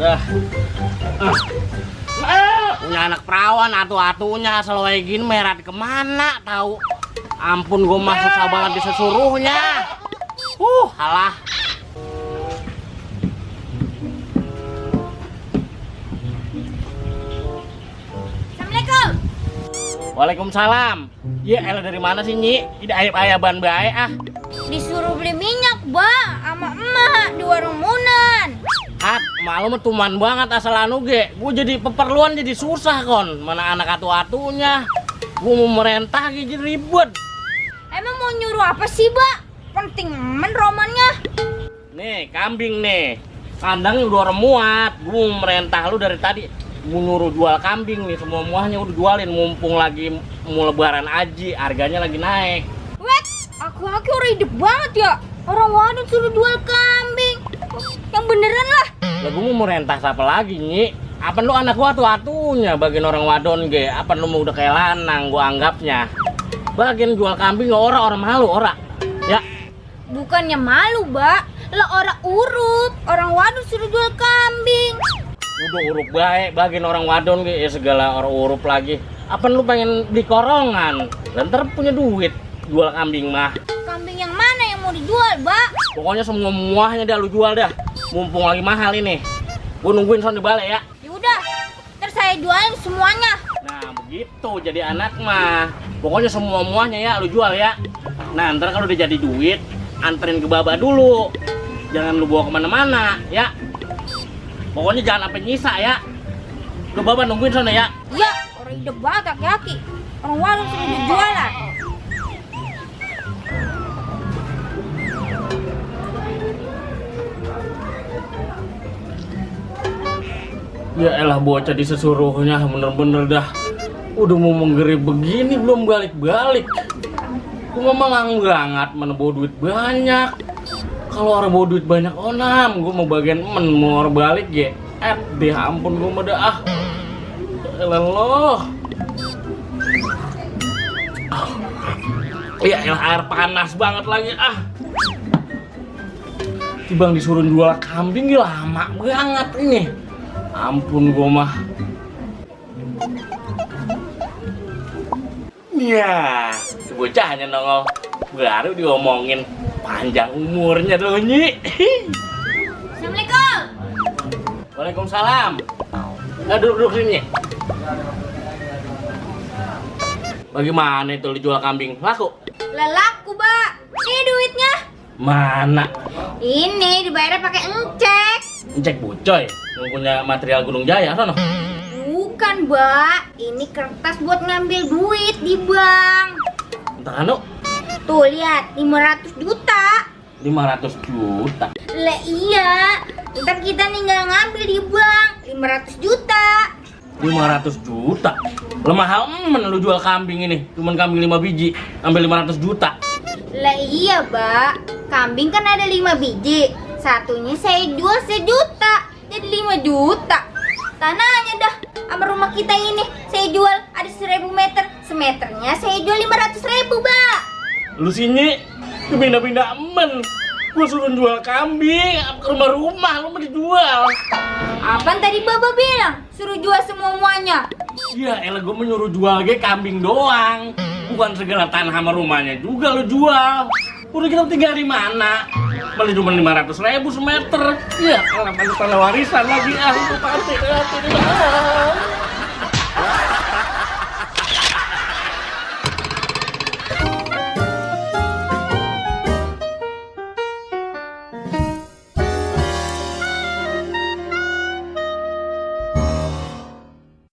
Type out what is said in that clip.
Udah. Punya anak perawan atu-atunya selalu gini merat kemana tahu. Ampun gue mah susah banget disesuruhnya. Halah. Assalamualaikum. Waalaikumsalam. Ya elah dari mana sih Nyi? Tidak ayab-ayaban bae ah. Disuruh beli minyak, Bang, sama emak di warung Munan. Hat, malu mah tuman banget asal anu ge. Gue jadi peperluan jadi susah kon. Mana anak atu-atunya. Gue mau merentah jadi ribet. Emang mau nyuruh apa sih, Bang? Penting men romannya. Nih, kambing nih. Kandangnya udah orang muat. Gue mau merentah lu dari tadi. Gue nyuruh jual kambing nih. Semua muahnya udah jualin. Mumpung lagi mau lebaran aji. Harganya lagi naik. Wet, aku orang hidup banget ya. Orang wadon suruh jual kambing. Yang beneran lah. Lah gue mau merentah siapa lagi, Nyi? Apa lu anak gua atu-atunya bagian orang wadon ge? Apa lu mau udah kayak lanang gua anggapnya? Bagian jual kambing orang malu ora. Ya. Bukannya malu, Mbak. Lah orang urup. Orang wadon suruh jual kambing. Udah urup baik bagian orang wadon ge ya segala orang urup lagi. Apa lu pengen di korongan? Lantar punya duit jual kambing mah. Kambing yang mana yang mau dijual, Mbak? Pokoknya semua muahnya dah lu jual dah. Mumpung lagi mahal ini. Gua nungguin son di balai ya. Yaudah, ntar saya jualin semuanya. Nah begitu jadi anak mah. Pokoknya semua muahnya ya lu jual ya. Nah ntar kalau udah jadi duit, anterin ke Baba dulu. Jangan lu bawa kemana-mana ya. Pokoknya jangan sampai nyisa ya. Lu Baba nungguin sana ya. Iya, orang hidup banget laki-laki. Orang warung suruh jualan. Ya elah bocah disesuruhnya bener-bener dah. Udah mau menggerib begini belum balik-balik. Gua malah banget mana bawa duit banyak. Kalau orang bawa duit banyak onam, gua mau bagian mau orang balik ya. Deh ampun gua mah dah ah. Elah loh. Ya elah air panas banget lagi ah. Tibang disuruh jual kambing lama banget ini. Ampun gua mah. Ya, bocahnya nongol baru diomongin panjang umurnya tuh Nyi. Assalamualaikum. Waalaikumsalam. Duduk sini. Bagaimana itu lu jual kambing? Laku? Laku, Mbak. Ini duitnya. Mana? Ini dibayar pakai encek. Cek bucoy, yang punya material Gunung Jaya sono. Bukan, Mbak. Ini kertas buat ngambil duit di bank. Entar anu Tuh, lihat, 500 juta. 500 juta. Lah iya. Ntar kita tinggal ngambil di bank 500 juta. 500 juta. Lemah men lu jual kambing ini. Cuman kambing 5 biji, ambil 500 juta. Lah iya, Mbak. Kambing kan ada 5 biji. Satunya saya jual 1 juta. Jadi 5 juta. Tanahnya dah sama rumah kita ini saya jual ada 1000 meter. Semeternya saya jual 500.000, Mbak. Lu sini pindah-pindah men. Gua suruh jual kambing ke rumah-rumah lu mau dijual. Apaan tadi Baba bilang? Suruh jual semuanya. Ya elah gua menyuruh jual ge kambing doang. Bukan segala tanah sama rumahnya juga lu jual. Udah kita tinggal di mana? Beli cuma 500.000 semeter. Ya, kalau tanah warisan lagi ah itu pasti.